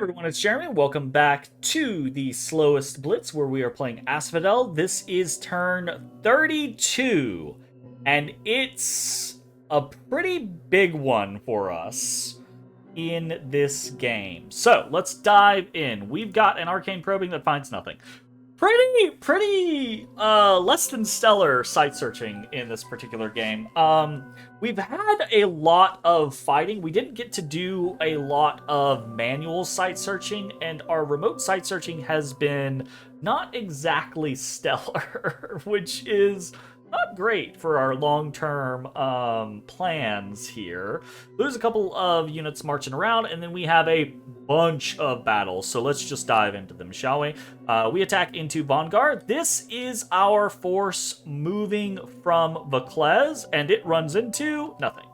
everyone, it's Jeremy. Welcome back to the Slowest Blitz, where we are playing Asphodel. This is turn 32, and it's a pretty big one for us in this game. So, let's dive in. We've got an arcane probing that finds nothing. Pretty less than stellar site searching in this particular game. We've had a lot of fighting. We didn't get to do a lot of manual site searching, and our remote site searching has been not exactly stellar, which is not great for our long-term plans here. There's a couple of units marching around, and then we have a bunch of battles, so let's just dive into them, shall we? We attack into Bandar. This is our force moving from Vaclez, and it runs into nothing.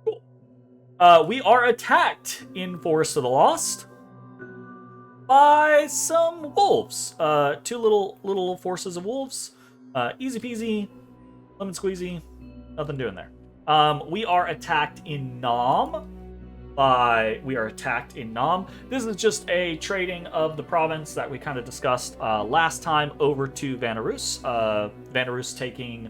Cool. We are attacked in Forest of the Lost by some wolves. Two little forces of wolves. Easy peasy, lemon squeezy, nothing doing there. We are attacked in Nam. This is just a trading of the province that we kind of discussed last time over to Vanarus. Vanarus taking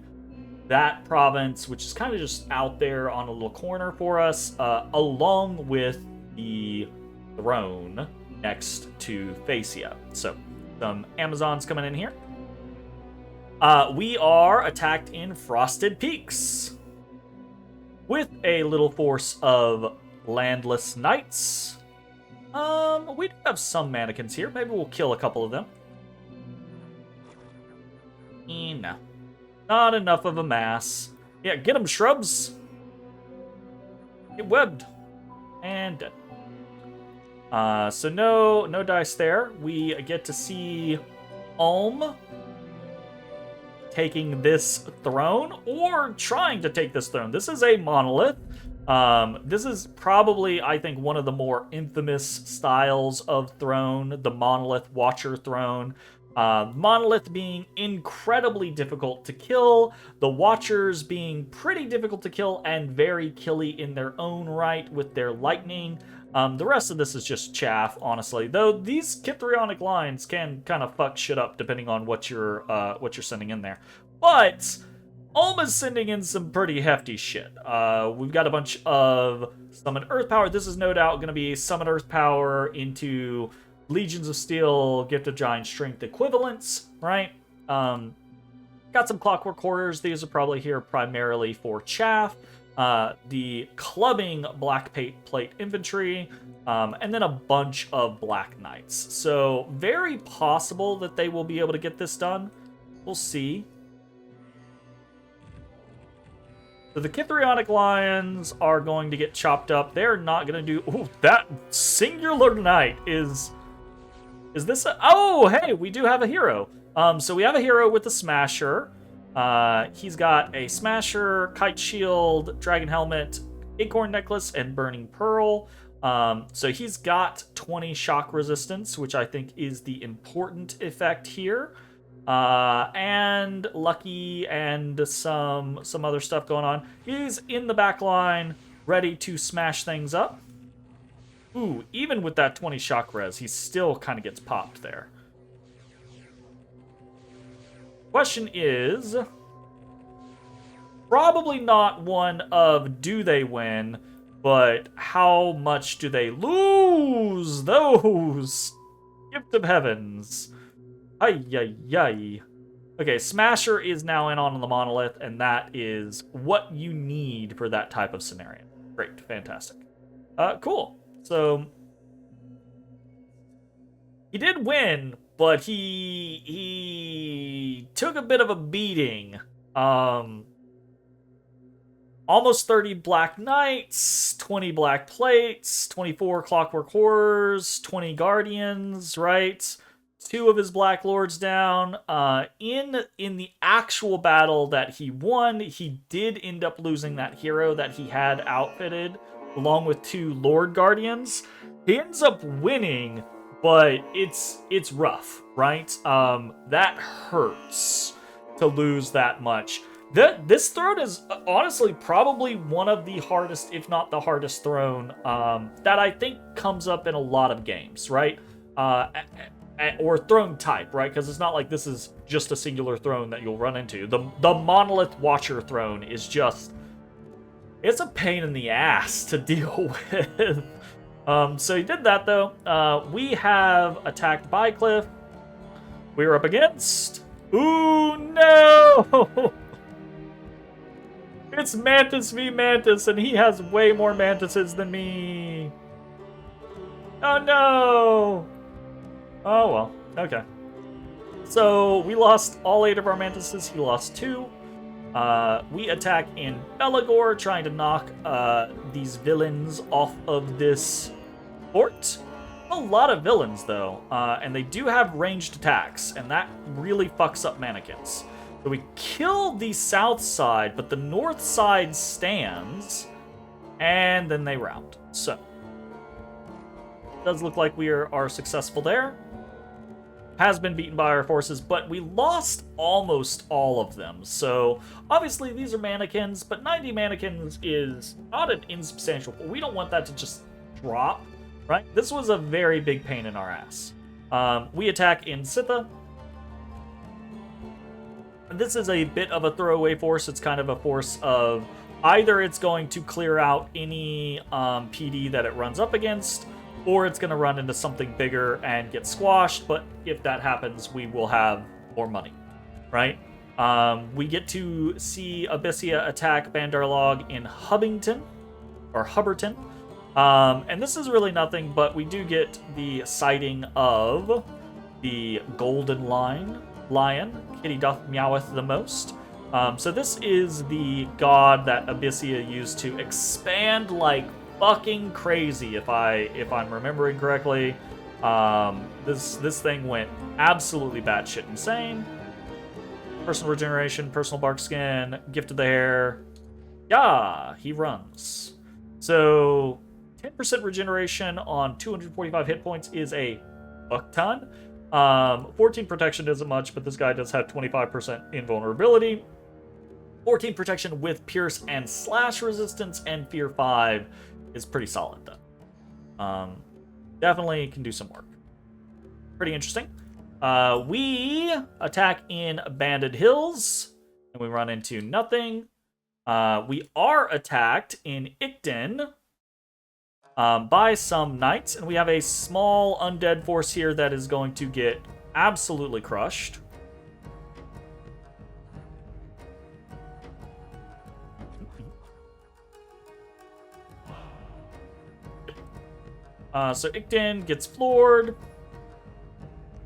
that province, which is kind of just out there on a little corner for us, along with the throne next to Phaeacia. So, some Amazons coming in here. We are attacked in Frosted Peaks with a little force of landless knights. We do have some mannequins here. Maybe we'll kill a couple of them. No. Not enough of a mass. Yeah, get them, shrubs. Get webbed. And dead. So no dice there. We get to see Ulm taking this throne, or trying to take this throne. This is a monolith. This is probably, I think, one of the more infamous styles of throne, the monolith watcher throne. Monolith being incredibly difficult to kill, the watchers being pretty difficult to kill and very killy in their own right with their lightning. The rest of this is just chaff, honestly. Though these Kithrionic lines can kind of fuck shit up depending on what you're sending in there. But Ulm is sending in some pretty hefty shit. We've got a bunch of Summon Earth Power. This is no doubt going to be Summon Earth Power into Legions of Steel, Gift of Giant Strength equivalents, right? Got some Clockwork Quarters. These are probably here primarily for chaff. The clubbing Black Plate Infantry, and then a bunch of Black Knights. So, very possible that they will be able to get this done. We'll see. So the Kithrionic Lions are going to get chopped up. They're not going to do... Ooh, that singular knight is this a... Oh, hey, we do have a hero. So we have a hero with a Smasher. He's got a Smasher, Kite Shield, Dragon Helmet, Acorn Necklace, and Burning Pearl. So he's got 20 shock resistance, which I think is the important effect here. And Lucky and some other stuff going on. He's in the back line, ready to smash things up. Ooh, even with that 20 shock res, he still kind of gets popped there. Question is probably not one of do they win, but how much do they lose those Gift of Heavens? Ay, ay, ay. Okay, Smasher is now in on the monolith, and that is what you need for that type of scenario. Great, fantastic. Cool. So he did win, but he took a bit of a beating. Almost 30 Black Knights, 20 Black Plates, 24 Clockwork Horrors, 20 Guardians, right? 2 of his Black Lords down. In the actual battle that he won, he did end up losing that hero that he had outfitted, along with 2 Lord Guardians. He ends up winning, but it's rough, right? That hurts to lose that much. This throne is honestly probably one of the hardest, if not the hardest throne that I think comes up in a lot of games, right? Or throne type, right? Because it's not like this is just a singular throne that you'll run into. The Monolith Watcher throne is just... it's a pain in the ass to deal with. So he did that, though. We have attacked Bycliff. We're up against... ooh, no! It's Mantis v Mantis, and he has way more Mantises than me. Oh, no! Oh, well. Okay. So, we lost all 8 of our Mantises. He lost 2. We attack in Belagor, trying to knock these villains off of this fort. A lot of villains, though, and they do have ranged attacks, and that really fucks up mannequins. So we kill the south side, but the north side stands, and then they rout. So, it does look like we are successful there. Has been beaten by our forces, but we lost almost all of them. So, obviously, these are mannequins, but 90 mannequins is not an insubstantial... we don't want that to just drop, right? This was a very big pain in our ass. We attack in Sitha. This is a bit of a throwaway force. It's kind of a force of either it's going to clear out any PD that it runs up against, or it's going to run into something bigger and get squashed. But if that happens, we will have more money, right? We get to see Abysia attack Bandar Log in Hubberton. And this is really nothing, but we do get the sighting of the Golden Lion, Kitty doth meoweth the most. So this is the god that Abysia used to expand like fucking crazy, if I'm remembering correctly. This thing went absolutely batshit insane. Personal regeneration, personal bark skin, gift of the hair. Yeah, he runs. So 10% regeneration on 245 hit points is a fuck ton. 14 protection isn't much, but this guy does have 25% invulnerability. 14 protection with pierce and slash resistance, and fear 5 is pretty solid, though. Definitely can do some work. Pretty interesting. We attack in Banded Hills, and we run into nothing. We are attacked in Ikden by some knights, and we have a small undead force here that is going to get absolutely crushed. So Ikden gets floored.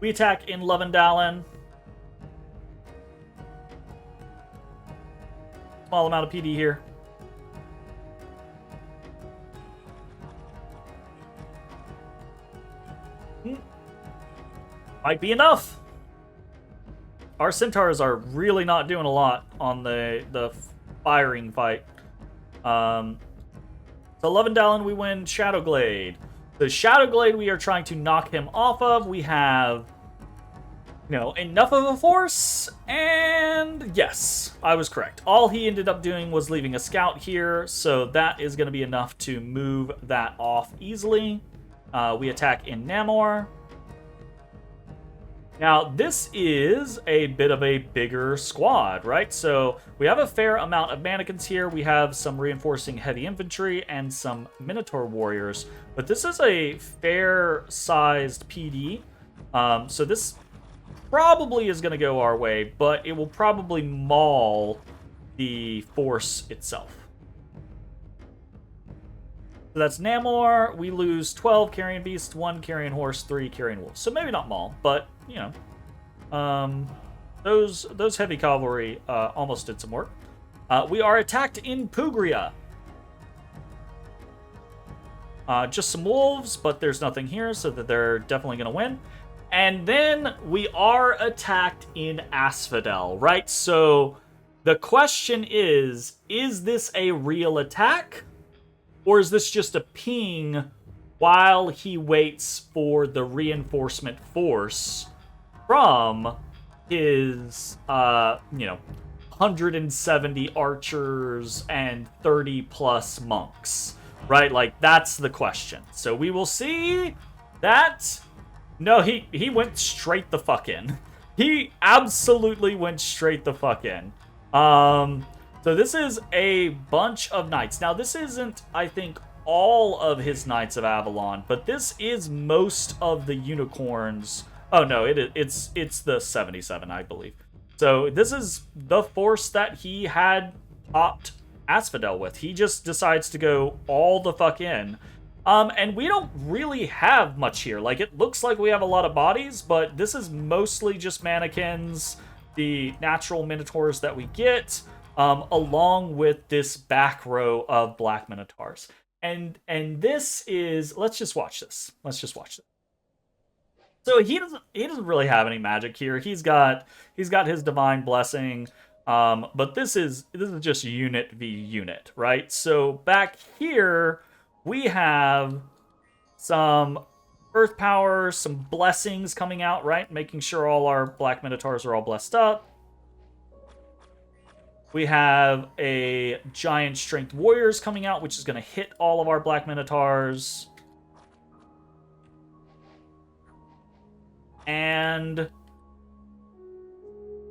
We attack in Lovendalen. Small amount of PD here. Might be enough. Our centaurs are really not doing a lot on the firing fight. So Lovendalen, we win Shadowglade. The Shadowglade we are trying to knock him off of. We have, enough of a force, and yes, I was correct. All he ended up doing was leaving a scout here, so that is going to be enough to move that off easily. We attack in Namor. Now, this is a bit of a bigger squad, right? So we have a fair amount of mannequins here. We have some reinforcing heavy infantry and some Minotaur warriors. But this is a fair-sized PD. So this probably is going to go our way, but it will probably maul the force itself. So that's Namor. We lose 12 Carrion Beasts, 1 Carrion Horse, 3 Carrion Wolves. So maybe not maul, but, those heavy cavalry almost did some work. We are attacked in Pugria. Just some wolves, but there's nothing here, so that they're definitely going to win. And then we are attacked in Asphodel, right? So the question is this a real attack? Or is this just a ping while he waits for the reinforcement force from his, 170 archers and 30 plus monks, right? Like, that's the question. So we will see that. No, he went straight the fuck in. He absolutely went straight the fuck in. So this is a bunch of knights. Now, this isn't, I think, all of his Knights of Avalon, but this is most of the unicorns. Oh no, it's the 77, I believe. So this is the force that he had popped Asphodel with. He just decides to go all the fuck in. And we don't really have much here. Like, it looks like we have a lot of bodies, but this is mostly just mannequins, the natural minotaurs that we get, along with this back row of black minotaurs. And this is, let's just watch this. So he doesn't really have any magic here. He's got his divine blessing, but this is just unit v unit, right? So back here we have some earth power, some blessings coming out, right? Making sure all our black minotaurs are all blessed up. We have a giant strength warriors coming out, which is going to hit all of our black minotaurs. And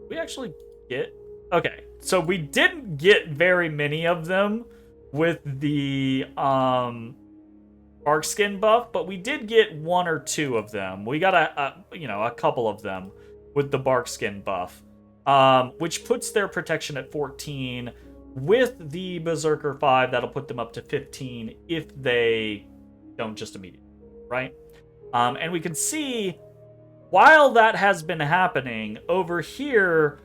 we actually get... Okay, so we didn't get very many of them with the dark skin buff, but we did get one or two of them. We got a couple of them with the bark skin buff. Which puts their protection at 14. With the Berserker 5, that'll put them up to 15 if they don't just immediately, right? And we can see, while that has been happening, over here,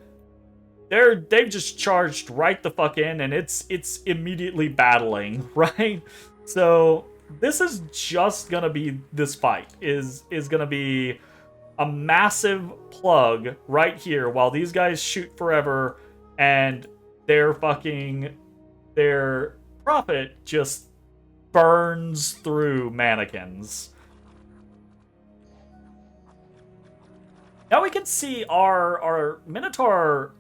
they've just charged right the fuck in, and it's immediately battling, right? So this is just gonna be, this fight is gonna be a massive plug right here while these guys shoot forever and their prophet just burns through mannequins. Now we can see our Minotaur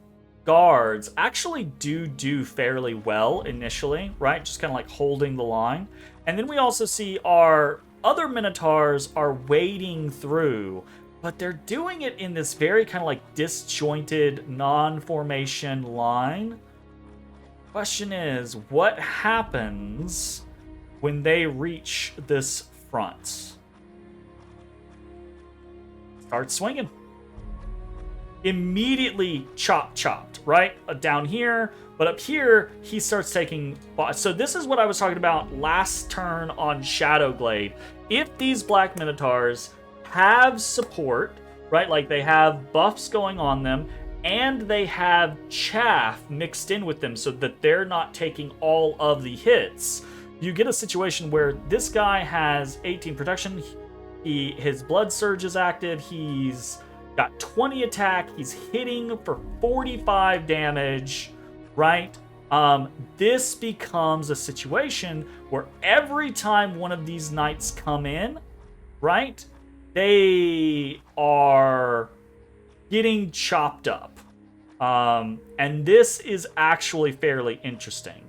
guards actually do fairly well initially, right? Just kind of like holding the line. And then we also see our other Minotaurs are wading through, but they're doing it in this very kind of like disjointed, non-formation line. Question is, what happens when they reach this front? Start swinging. Immediately chopped, right? Down here, but up here, he starts taking... So this is what I was talking about last turn on Shadowglade. If these Black Minotaurs have support, right? Like they have buffs going on them, and they have chaff mixed in with them so that they're not taking all of the hits. You get a situation where this guy has 18 protection, his blood surge is active, he's got 20 attack, he's hitting for 45 damage, right? This becomes a situation where every time one of these knights come in, right, they are getting chopped up. And this is actually fairly interesting.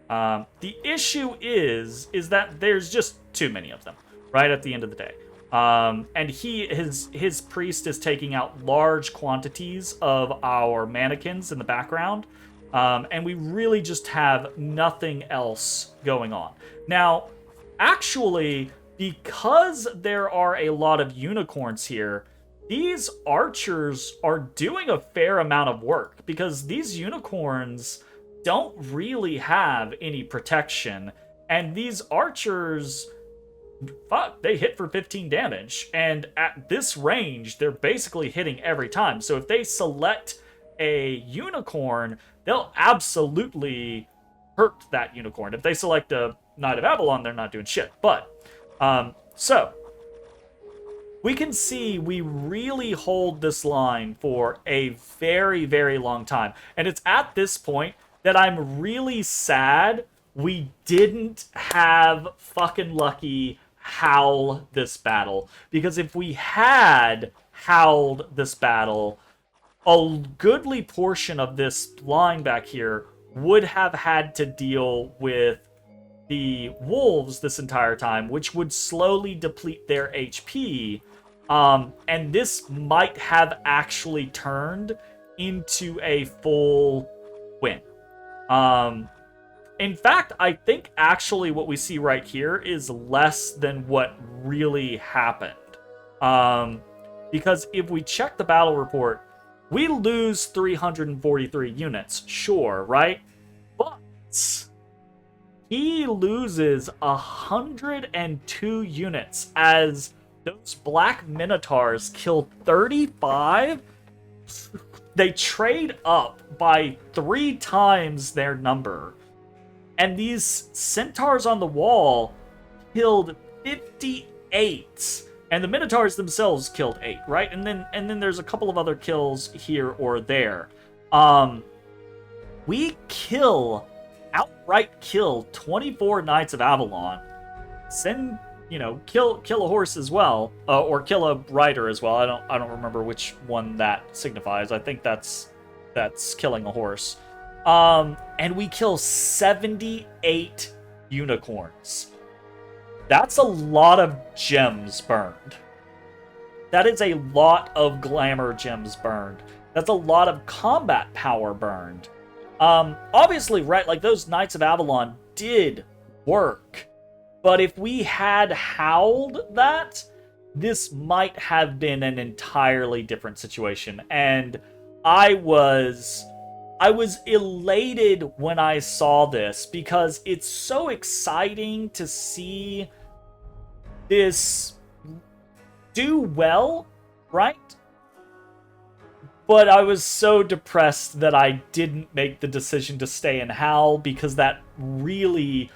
The issue is that there's just too many of them, right, at the end of the day. And his priest is taking out large quantities of our mannequins in the background. And we really just have nothing else going on. Now, actually, because there are a lot of unicorns here, these archers are doing a fair amount of work, because these unicorns don't really have any protection, and these archers, fuck, they hit for 15 damage, and at this range, they're basically hitting every time. So if they select a unicorn, they'll absolutely hurt that unicorn. If they select a Knight of Avalon, they're not doing shit. But, so, we can see we really hold this line for a very, very long time. And it's at this point that I'm really sad we didn't have fucking Lucky howl this battle. Because if we had howled this battle, a goodly portion of this line back here would have had to deal with the wolves this entire time, which would slowly deplete their HP. And this might have actually turned into a full win. In fact, I think actually what we see right here is less than what really happened. Because if we check the battle report, we lose 343 units, sure, right? But he loses 102 units as those black minotaurs kill 35. They trade up by 3 times their number. And these centaurs on the wall killed 58. And the minotaurs themselves killed 8, right? And then there's a couple of other kills here or there. We outright kill 24 Knights of Avalon. Kill a horse as well, or kill a rider as well. I don't remember which one that signifies. I think that's killing a horse. And we kill 78 unicorns. That's a lot of gems burned. That is a lot of glamour gems burned. That's a lot of combat power burned. Obviously, right, like those Knights of Avalon did work. But if we had howled that, this might have been an entirely different situation. And I was elated when I saw this because it's so exciting to see this do well, right? But I was so depressed that I didn't make the decision to stay and howl because that really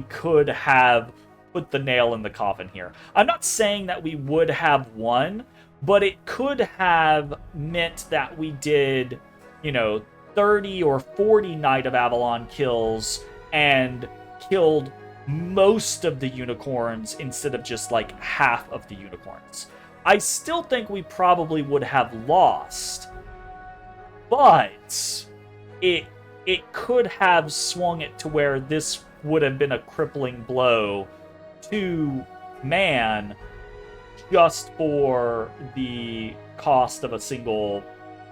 could have put the nail in the coffin here. I'm not saying that we would have won, but it could have meant that we did, 30 or 40 Knight of Avalon kills and killed most of the unicorns instead of just like half of the unicorns. I still think we probably would have lost, but it could have swung it to where this would have been a crippling blow to man just for the cost of a single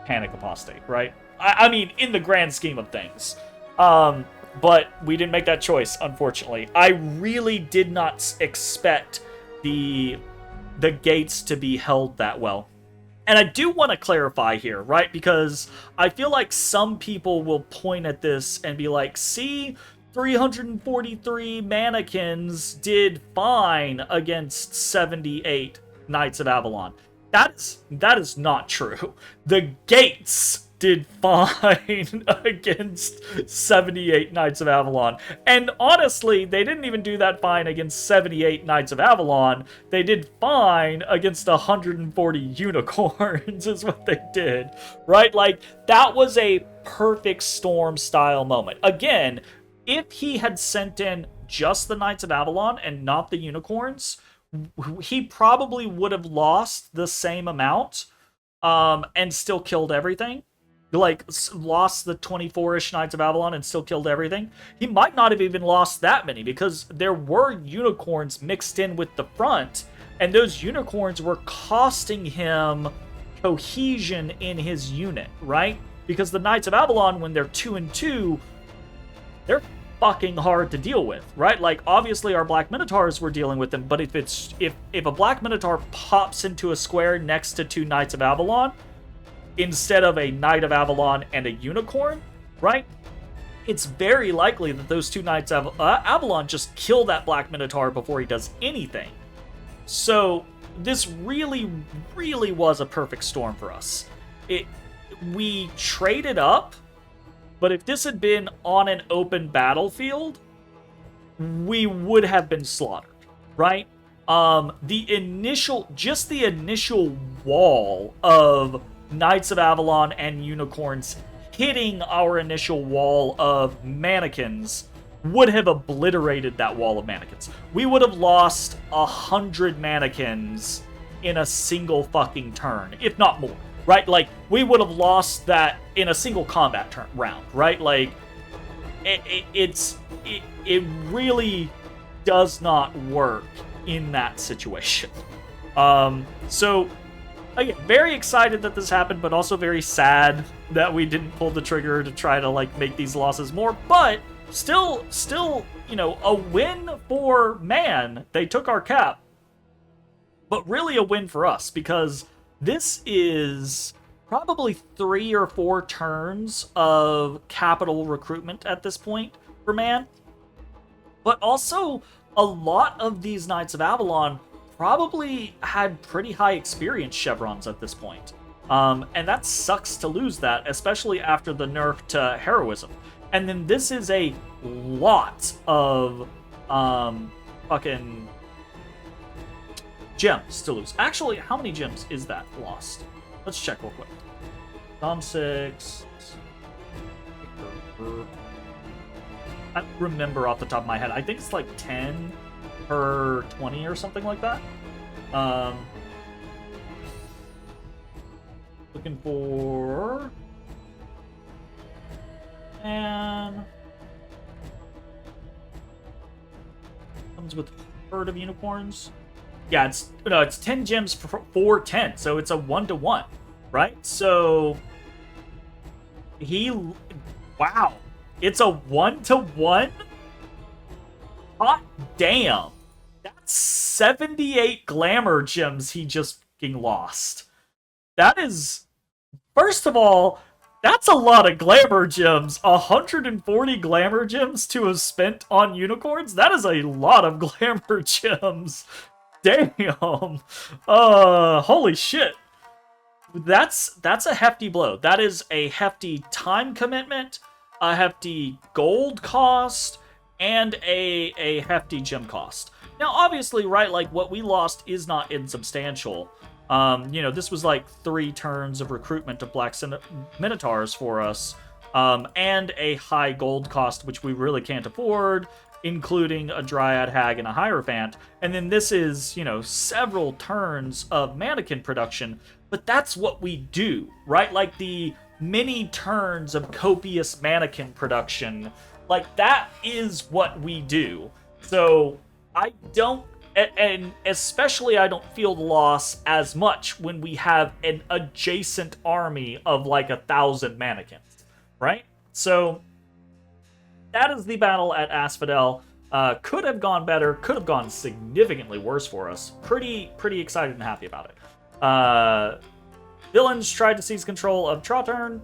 panic apostate, right? I mean, in the grand scheme of things. But we didn't make that choice, unfortunately. I really did not expect the gates to be held that well. And I do want to clarify here, right? Because I feel like some people will point at this and be like, see, 343 mannequins did fine against 78 Knights of Avalon. That is not true. The gates did fine against 78 Knights of Avalon. And honestly, they didn't even do that fine against 78 Knights of Avalon. They did fine against 140 unicorns is what they did, right? Like, that was a perfect storm style moment. Again, if he had sent in just the Knights of Avalon and not the unicorns, he probably would have lost the same amount and still killed everything. Like, lost the 24-ish Knights of Avalon and still killed everything. He might not have even lost that many because there were unicorns mixed in with the front, and those unicorns were costing him cohesion in his unit, right? Because the Knights of Avalon, when they're 2 and 2, they're fucking hard to deal with, right? Like, obviously our Black Minotaurs were dealing with them, but if a Black Minotaur pops into a square next to 2 Knights of Avalon, instead of a Knight of Avalon and a unicorn, right? It's very likely that those 2 Knights of Avalon just kill that Black Minotaur before he does anything. So this really was a perfect storm for us. We traded up, but if this had been on an open battlefield, we would have been slaughtered, right? The initial wall of Knights of Avalon and unicorns hitting our initial wall of mannequins would have obliterated that wall of mannequins. We would have lost 100 mannequins in a single fucking turn, if not more, right? Like, we would have lost that in a single combat round, right? Like, it really does not work in that situation. So, again, very excited that this happened, but also very sad that we didn't pull the trigger to try to, like, make these losses more. But still, you know, a win for Man. They took our cap. But really a win for us, because this is probably 3 or 4 turns of capital recruitment at this point for Man. But also, a lot of these Knights of Avalon probably had pretty high experience chevrons at this point. And that sucks to lose that, especially after the nerf to heroism. And then this is a lot of fucking gems to lose. Actually, how many gems is that lost? Let's check real quick. Dom 6. I don't remember off the top of my head. I think it's like 10 per 20 or something like that. Looking for... And... comes with Herd of Unicorns. Yeah, it's 10 gems for 10, so it's a 1-to-1, right? So... Wow. It's a 1-to-1? Hot damn. That's 78 glamour gems he just fucking lost. That is... First of all, that's a lot of glamour gems. 140 glamour gems to have spent on unicorns? That is a lot of glamour gems. Damn. Holy shit. That's a hefty blow. That is a hefty time commitment, a hefty gold cost, and a hefty gem cost. Now, obviously, right, like, what we lost is not insubstantial. You know, this was like 3 turns of recruitment of Black Minotaurs for us, and a high gold cost, which we really can't afford, including a Dryad Hag and a Hierophant. And then this is, you know, several turns of mannequin production, but that's what we do, right? Like, the many turns of copious mannequin production, like, that is what we do. So, I don't, and especially I don't feel the loss as much when we have an adjacent army of like 1,000 mannequins, right? So, that is the battle at Asphodel. Could have gone better, could have gone significantly worse for us. Pretty excited and happy about it. Villains tried to seize control of Trotern.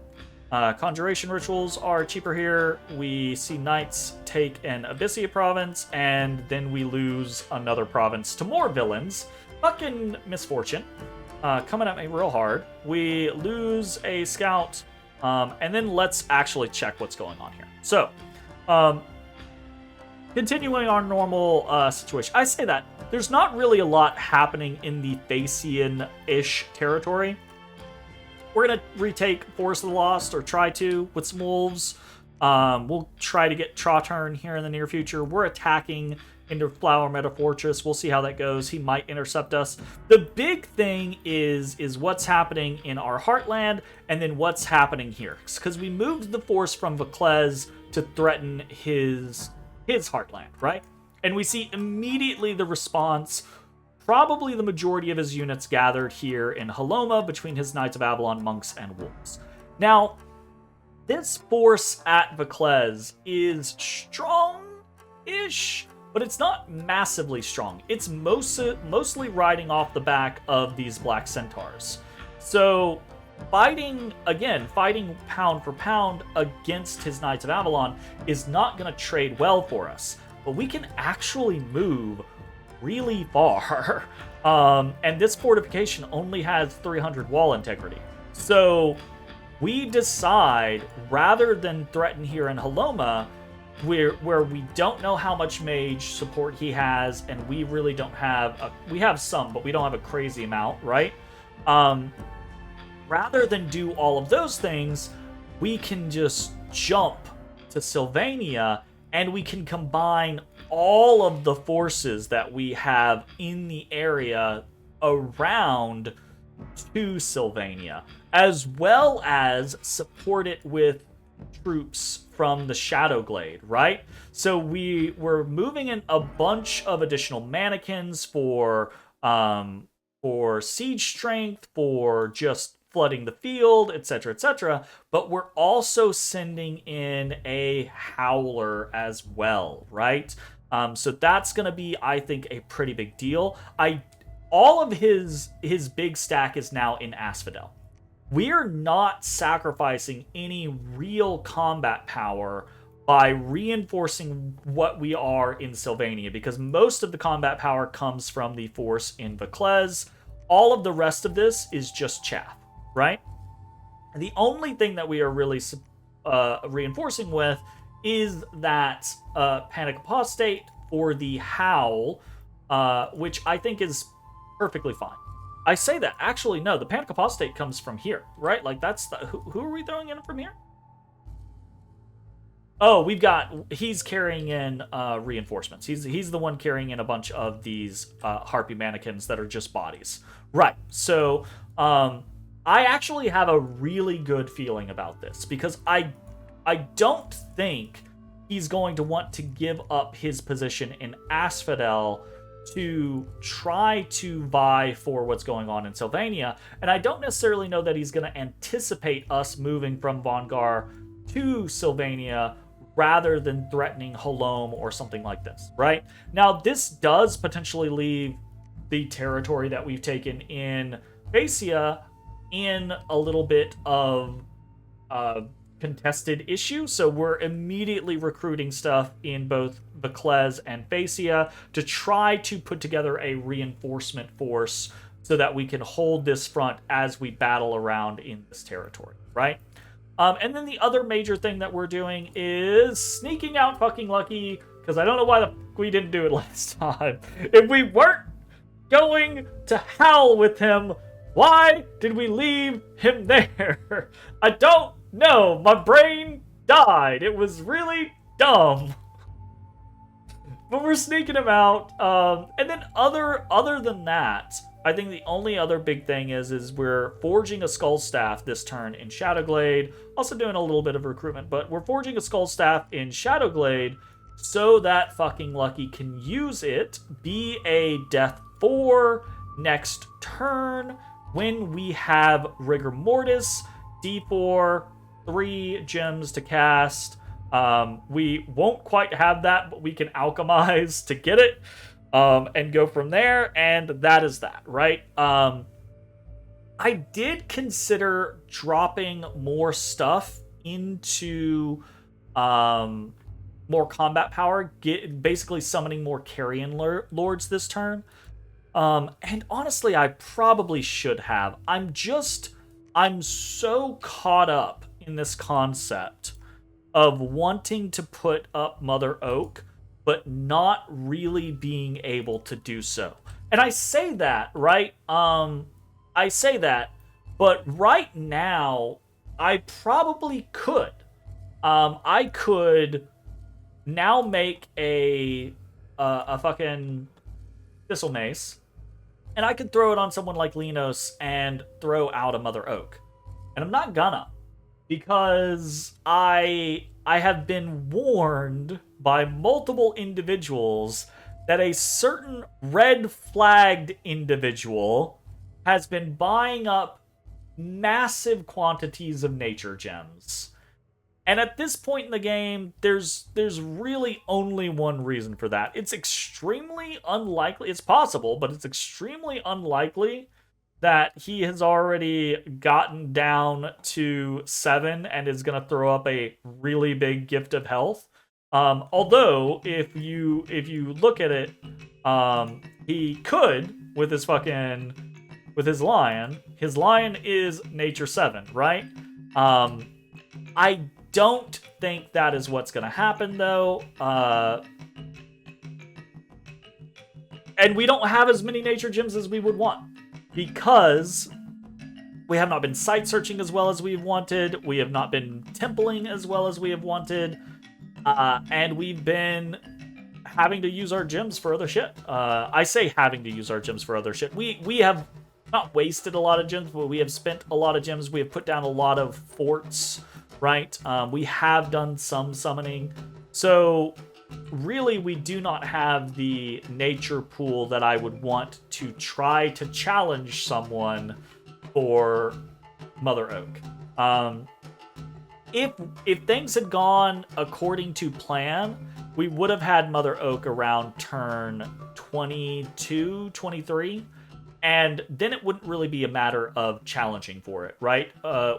Conjuration rituals are cheaper here. We see knights take an Abysia province, and then we lose another province to more villains. Fucking misfortune. Coming at me real hard. We lose a scout, and then let's actually check what's going on here. So, continuing our normal situation. I say that there's not really a lot happening in the Phaeacian-ish territory. We're going to retake Forest of the Lost, or try to, with some wolves. We'll try to get Trotern here in the near future. We're attacking into Flower Meadow Fortress. We'll see how that goes. He might intercept us. The big thing is what's happening in our Heartland, and then what's happening here. Because we moved the force from Vaclez to threaten his Heartland, right? And we see immediately the response. Probably the majority of his units gathered here in Haloma between his Knights of Avalon, monks, and wolves. Now, this force at Vaclez is strong-ish, but it's not massively strong. It's mostly riding off the back of these Black Centaurs. So, fighting pound for pound against his Knights of Avalon is not going to trade well for us. But we can actually move really far. And this fortification only has 300 wall integrity. So we decide, rather than threaten here in Haloma, where we don't know how much mage support he has, and we really don't have we have some, but we don't have a crazy amount, right? Rather than do all of those things, we can just jump to Sylvania, and we can combine all of the forces that we have in the area around to Sylvania. as well as support it with troops from the Shadowglade, right? So we were moving in a bunch of additional mannequins for siege strength, for just flooding the field, etc., etc. But we're also sending in a Howler as well, right? So that's going to be, I think, a pretty big deal. All of his big stack is now in Asphodel. We're not sacrificing any real combat power by reinforcing what we are in Sylvania, because most of the combat power comes from the force in Vaclez. All of the rest of this is just chaff, right? And the only thing that we are really reinforcing with is that Panic Apostate for the Howl, which I think is perfectly fine. I say that. Actually, no, the Panic Apostate comes from here, right? Like, that's the... Who are we throwing in from here? Oh, he's carrying in reinforcements. He's the one carrying in a bunch of these Harpy mannequins that are just bodies. Right. So, I actually have a really good feeling about this, because I don't think he's going to want to give up his position in Asphodel to try to vie for what's going on in Sylvania. And I don't necessarily know that he's going to anticipate us moving from Vongar to Sylvania rather than threatening Halom or something like this, right? Now, this does potentially leave the territory that we've taken in Phaeacia in a little bit of contested issue, so we're immediately recruiting stuff in both Vaclez and Phaeacia to try to put together a reinforcement force so that we can hold this front as we battle around in this territory, right? And then the other major thing that we're doing is sneaking out fucking Lucky, because I don't know why we didn't do it last time. If we weren't going to howl with him, why did we leave him there? I don't know. My brain died. It was really dumb. But we're sneaking him out. And then other than that, I think the only other big thing is we're forging a Skull Staff this turn in Shadowglade. Also doing a little bit of recruitment, but we're forging a Skull Staff in Shadowglade so that fucking Lucky can use it, be a Death 4 next turn when we have Rigor Mortis, D4, 3 gems to cast. We won't quite have that, but we can alchemize to get it. And go from there, and that is that, right? I did consider dropping more stuff into more combat power, basically summoning more Carrion Lords this turn. And honestly, I probably should have. I'm so caught up in this concept of wanting to put up Mother Oak, but not really being able to do so. And I say that, right? I say that, but right now, I probably could. I could now make a fucking Thistle Mace, and I could throw it on someone like Linos and throw out a Mother Oak. And I'm not gonna, because I have been warned by multiple individuals that a certain red-flagged individual has been buying up massive quantities of nature gems. And at this point in the game, there's really only one reason for that. It's extremely unlikely, it's possible, but it's extremely unlikely that he has already gotten down to 7 and is going to throw up a really big gift of health. Although, if you look at it, he could with his lion. His lion is nature 7, right? I don't think that is what's going to happen, though. And we don't have as many nature gems as we would want, because we have not been site searching as well as we've wanted. We have not been templing as well as we have wanted. And we've been having to use our gems for other shit. I say having to use our gems for other shit. We have not wasted a lot of gems, but we have spent a lot of gems. We have put down a lot of forts, right? We have done some summoning. So really, we do not have the nature pool that I would want to try to challenge someone for Mother Oak. If things had gone according to plan, we would have had Mother Oak around turn 22, 23, and then it wouldn't really be a matter of challenging for it, right?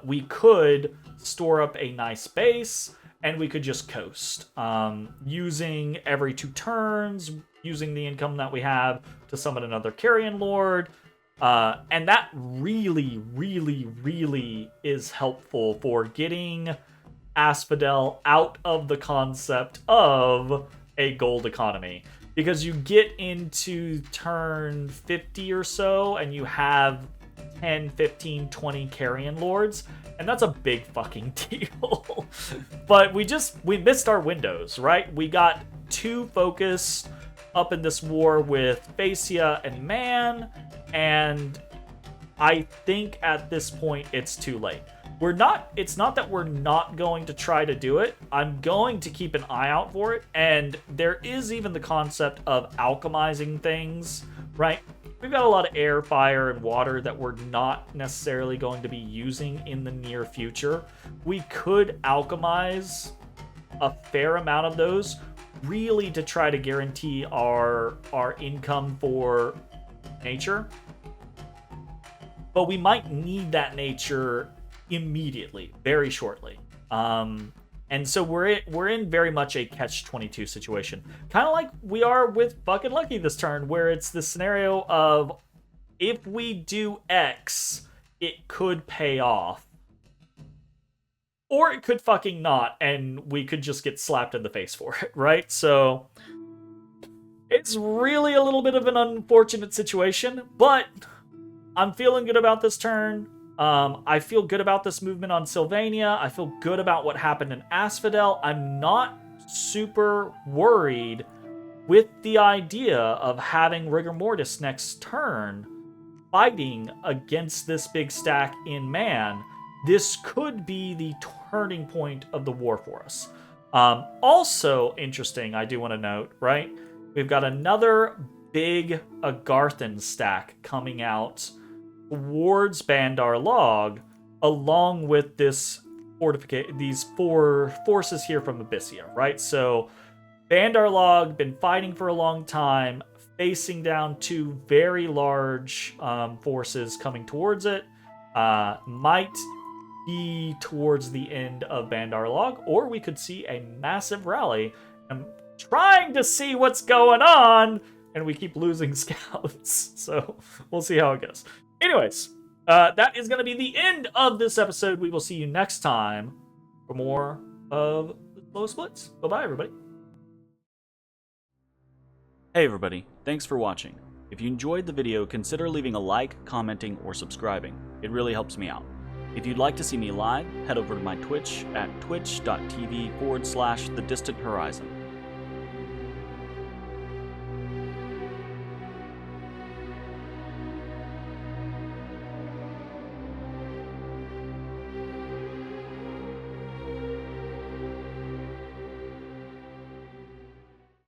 We could store up a nice base, and we could just coast, using every 2 turns, using the income that we have to summon another Carrion Lord, and that really, really, really is helpful for getting Asphodel out of the concept of a gold economy. Because you get into turn 50 or so, and you have 10, 15, 20 Carrion Lords, and that's a big fucking deal. But we missed our windows, right? We got too focused up in this war with Phaeacia and Man, and I think at this point it's too late. It's not that we're not going to try to do it. I'm going to keep an eye out for it, and there is even the concept of alchemizing things, right? We've got a lot of air, fire, and water that we're not necessarily going to be using in the near future. We could alchemize a fair amount of those, really to try to guarantee our income for nature. But we might need that nature immediately, very shortly. And so we're in very much a catch-22 situation. Kind of like we are with fucking Lucky this turn, where it's the scenario of if we do X, it could pay off. Or it could fucking not, and we could just get slapped in the face for it, right? So it's really a little bit of an unfortunate situation, but I'm feeling good about this turn. I feel good about this movement on Sylvania. I feel good about what happened in Asphodel. I'm not super worried with the idea of having Rigor Mortis next turn fighting against this big stack in Man. This could be the turning point of the war for us. Also interesting, I do want to note, right? We've got another big Agarthan stack coming out towards Bandar Log, along with these 4 forces here from Abysia, right? So Bandar Log been fighting for a long time, facing down 2 very large forces coming towards it. Might be towards the end of Bandar Log, or we could see a massive rally. I'm trying to see what's going on, and we keep losing scouts, so we'll see how it goes. Anyways, that is going to be the end of this episode. We will see you next time for more of the Slowest Blitz. Bye-bye, everybody. Hey, everybody. Thanks for watching. If you enjoyed the video, consider leaving a like, commenting, or subscribing. It really helps me out. If you'd like to see me live, head over to my Twitch at twitch.tv/thedistanthorizon.